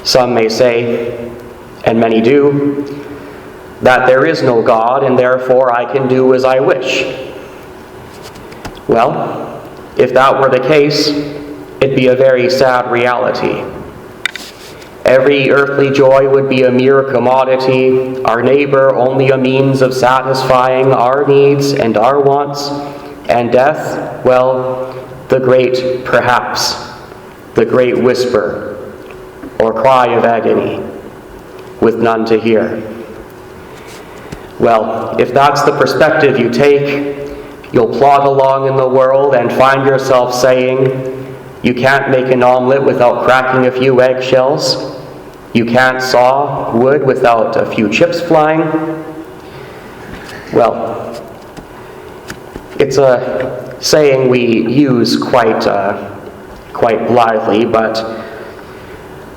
Some may say, and many do, that there is no God and therefore I can do as I wish. Well, if that were the case, it'd be a very sad reality. Every earthly joy would be a mere commodity, our neighbor only a means of satisfying our needs and our wants, and death, well, the great perhaps, the great whisper or cry of agony, with none to hear. Well, if that's the perspective you take, you'll plod along in the world and find yourself saying, you can't make an omelet without cracking a few eggshells. You can't saw wood without a few chips flying. Well, it's a saying we use quite blithely, but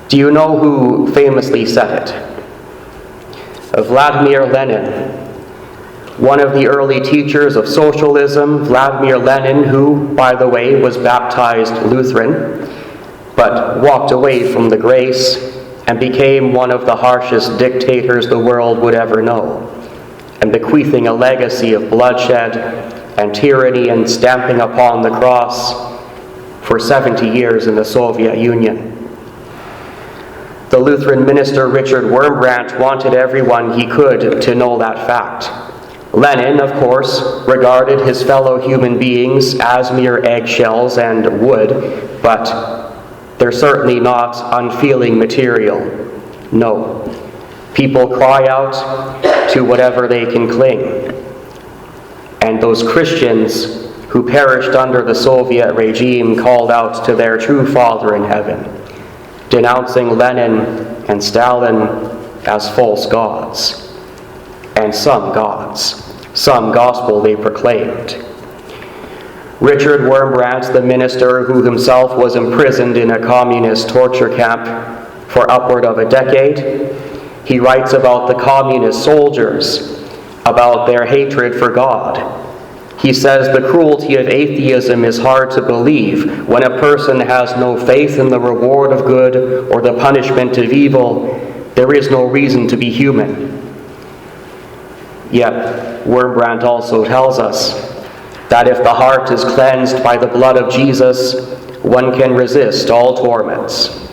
do you know who famously said it? Vladimir Lenin, one of the early teachers of socialism. Vladimir Lenin, who, by the way, was baptized Lutheran, but walked away from the grace and became one of the harshest dictators the world would ever know, and bequeathing a legacy of bloodshed and tyranny and stamping upon the cross for 70 years in the Soviet Union. The Lutheran minister Richard Wurmbrandt wanted everyone he could to know that fact. Lenin, of course, regarded his fellow human beings as mere eggshells and wood, but they're certainly not unfeeling material. No. People cry out to whatever they can cling. And those Christians who perished under the Soviet regime called out to their true Father in heaven, denouncing Lenin and Stalin as false gods, and some gospel they proclaimed. Richard Wurmbrandt, the minister who himself was imprisoned in a communist torture camp for upward of a decade, he writes about the communist soldiers, about their hatred for God. He says the cruelty of atheism is hard to believe when a person has no faith in the reward of good or the punishment of evil. There is no reason to be human. Yet, Wurmbrandt also tells us that if the heart is cleansed by the blood of Jesus, one can resist all torments.